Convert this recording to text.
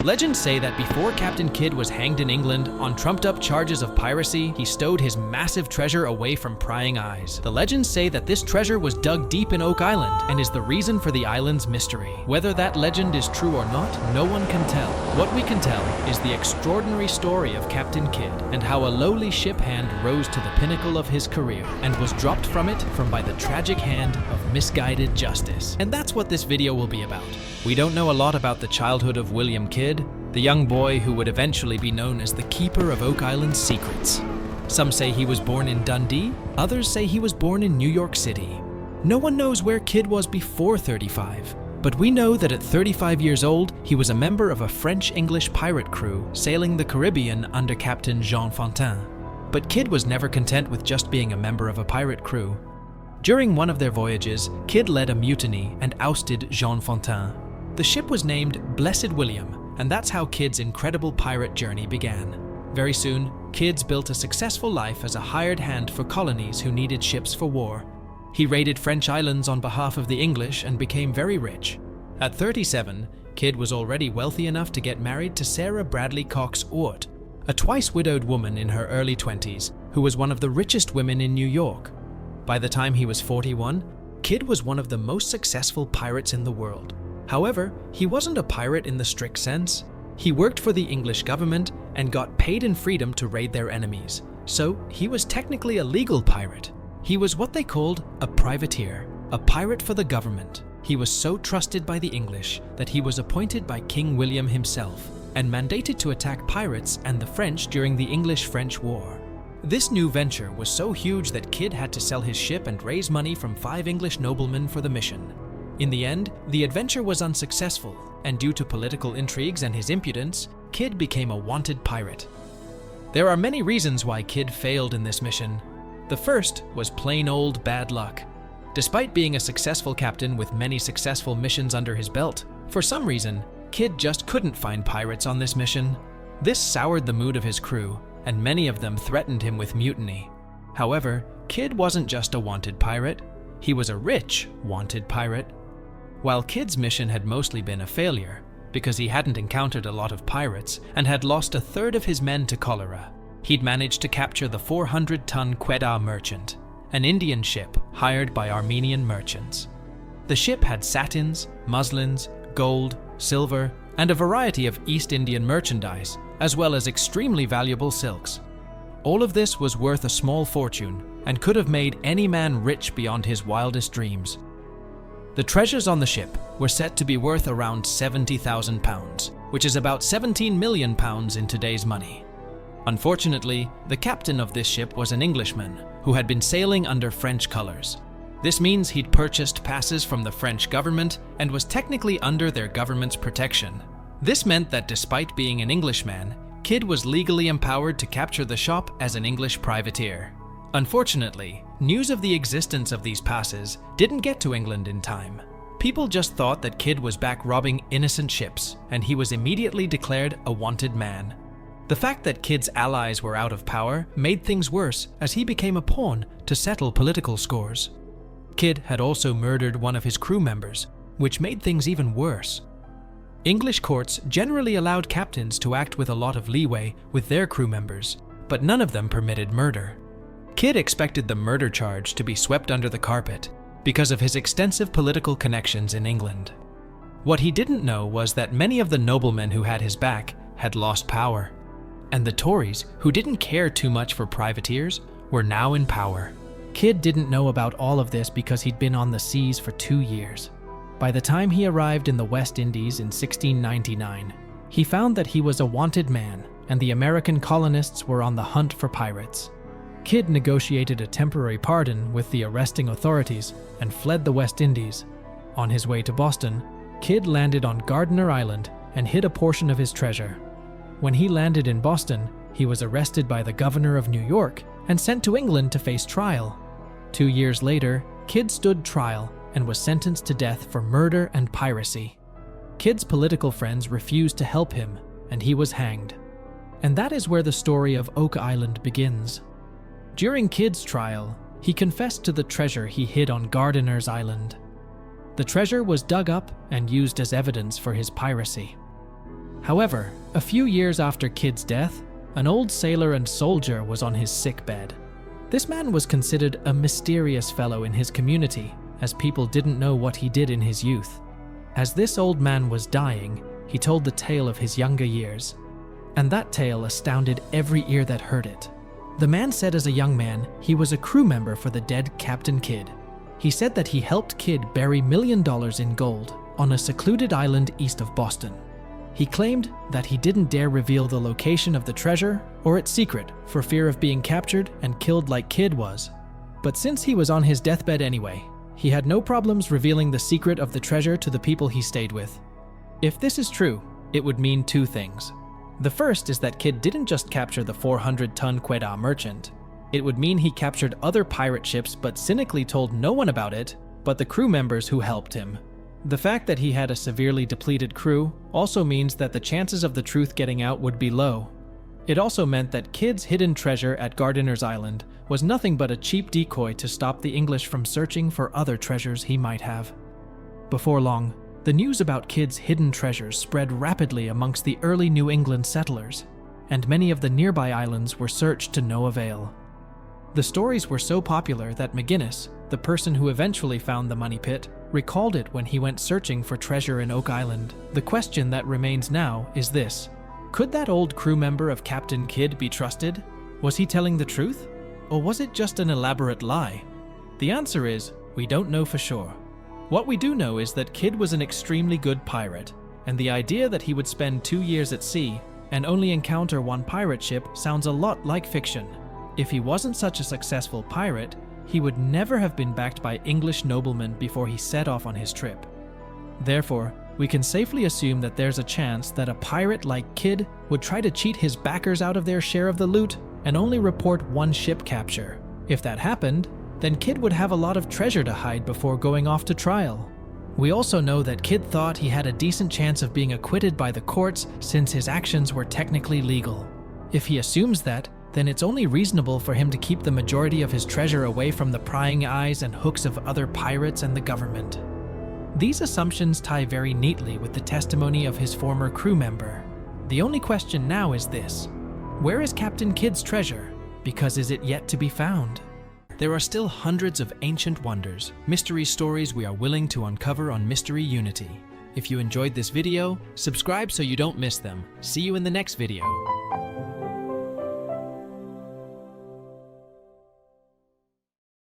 Legends say that before Captain Kidd was hanged in England on trumped-up charges of piracy, he stowed his massive treasure away from prying eyes. The legends say that this treasure was dug deep in Oak Island and is the reason for the island's mystery. Whether that legend is true or not, no one can tell. What we can tell is the extraordinary story of Captain Kidd and how a lowly ship hand rose to the pinnacle of his career and was dropped from it by the tragic hand of misguided justice. And that's what this video will be about. We don't know a lot about the childhood of William Kidd, the young boy who would eventually be known as the keeper of Oak Island's secrets. Some say he was born in Dundee, others say he was born in New York City. No one knows where Kidd was before 35, but we know that at 35 years old, he was a member of a French-English pirate crew sailing the Caribbean under Captain Jean Fantin. But Kidd was never content with just being a member of a pirate crew. During one of their voyages, Kidd led a mutiny and ousted Jean Fantin. The ship was named Blessed William, and that's how Kidd's incredible pirate journey began. Very soon, Kidd built a successful life as a hired hand for colonies who needed ships for war. He raided French islands on behalf of the English and became very rich. At 37, Kidd was already wealthy enough to get married to Sarah Bradley Cox Oort, a twice-widowed woman in her early 20s who was one of the richest women in New York. By the time he was 41, Kidd was one of the most successful pirates in the world. However, he wasn't a pirate in the strict sense. He worked for the English government and got paid in freedom to raid their enemies, so he was technically a legal pirate. He was what they called a privateer, a pirate for the government. He was so trusted by the English that he was appointed by King William himself and mandated to attack pirates and the French during the English-French War. This new venture was so huge that Kidd had to sell his ship and raise money from 5 English noblemen for the mission. In the end, the adventure was unsuccessful, and due to political intrigues and his impudence, Kidd became a wanted pirate. There are many reasons why Kidd failed in this mission. The first was plain old bad luck. Despite being a successful captain with many successful missions under his belt, for some reason, Kidd just couldn't find pirates on this mission. This soured the mood of his crew, and many of them threatened him with mutiny. However, Kidd wasn't just a wanted pirate, he was a rich wanted pirate. While Kidd's mission had mostly been a failure, because he hadn't encountered a lot of pirates and had lost a third of his men to cholera, he'd managed to capture the 400-ton Quetta merchant, an Indian ship hired by Armenian merchants. The ship had satins, muslins, gold, silver, and a variety of East Indian merchandise, as well as extremely valuable silks. All of this was worth a small fortune and could have made any man rich beyond his wildest dreams. The treasures on the ship were set to be worth around £70,000, which is about £17 million in today's money. Unfortunately, the captain of this ship was an Englishman who had been sailing under French colors. This means he'd purchased passes from the French government and was technically under their government's protection. This meant that despite being an Englishman, Kidd was legally empowered to capture the shop as an English privateer. Unfortunately, news of the existence of these passes didn't get to England in time. People just thought that Kidd was back robbing innocent ships, and he was immediately declared a wanted man. The fact that Kidd's allies were out of power made things worse as he became a pawn to settle political scores. Kidd had also murdered one of his crew members, which made things even worse. English courts generally allowed captains to act with a lot of leeway with their crew members, but none of them permitted murder. Kidd expected the murder charge to be swept under the carpet because of his extensive political connections in England. What he didn't know was that many of the noblemen who had his back had lost power, and the Tories, who didn't care too much for privateers, were now in power. Kidd didn't know about all of this because he'd been on the seas for 2 years. By the time he arrived in the West Indies in 1699, he found that he was a wanted man, and the American colonists were on the hunt for pirates. Kidd negotiated a temporary pardon with the arresting authorities and fled the West Indies. On his way to Boston, Kidd landed on Gardiner Island and hid a portion of his treasure. When he landed in Boston, he was arrested by the governor of New York and sent to England to face trial. 2 years later, Kidd stood trial and was sentenced to death for murder and piracy. Kidd's political friends refused to help him, and he was hanged. And that is where the story of Oak Island begins. During Kidd's trial, he confessed to the treasure he hid on Gardiner's Island. The treasure was dug up and used as evidence for his piracy. However, a few years after Kidd's death, an old sailor and soldier was on his sick bed. This man was considered a mysterious fellow in his community, as people didn't know what he did in his youth. As this old man was dying, he told the tale of his younger years, and that tale astounded every ear that heard it. The man said as a young man, he was a crew member for the dead Captain Kidd. He said that he helped Kidd bury $1 million in gold on a secluded island east of Boston. He claimed that he didn't dare reveal the location of the treasure or its secret for fear of being captured and killed like Kidd was. But since he was on his deathbed anyway, he had no problems revealing the secret of the treasure to the people he stayed with. If this is true, it would mean two things. The first is that Kidd didn't just capture the 400-ton Quetta merchant. It would mean he captured other pirate ships but cynically told no one about it but the crew members who helped him. The fact that he had a severely depleted crew also means that the chances of the truth getting out would be low. It also meant that Kidd's hidden treasure at Gardiner's Island was nothing but a cheap decoy to stop the English from searching for other treasures he might have. Before long, the news about Kidd's hidden treasures spread rapidly amongst the early New England settlers, and many of the nearby islands were searched to no avail. The stories were so popular that McGinnis, the person who eventually found the money pit, recalled it when he went searching for treasure in Oak Island. The question that remains now is this: could that old crew member of Captain Kidd be trusted? Was he telling the truth? Or was it just an elaborate lie? The answer is, we don't know for sure. What we do know is that Kidd was an extremely good pirate, and the idea that he would spend 2 years at sea and only encounter one pirate ship sounds a lot like fiction. If he wasn't such a successful pirate, he would never have been backed by English noblemen before he set off on his trip. Therefore, we can safely assume that there's a chance that a pirate like Kidd would try to cheat his backers out of their share of the loot and only report one ship capture. If that happened, then Kidd would have a lot of treasure to hide before going off to trial. We also know that Kidd thought he had a decent chance of being acquitted by the courts since his actions were technically legal. If he assumes that, then it's only reasonable for him to keep the majority of his treasure away from the prying eyes and hooks of other pirates and the government. These assumptions tie very neatly with the testimony of his former crew member. The only question now is this: where is Captain Kidd's treasure? Because is it yet to be found? There are still hundreds of ancient wonders, mystery stories we are willing to uncover on Mystery Unity. If you enjoyed this video, subscribe so you don't miss them. See you in the next video.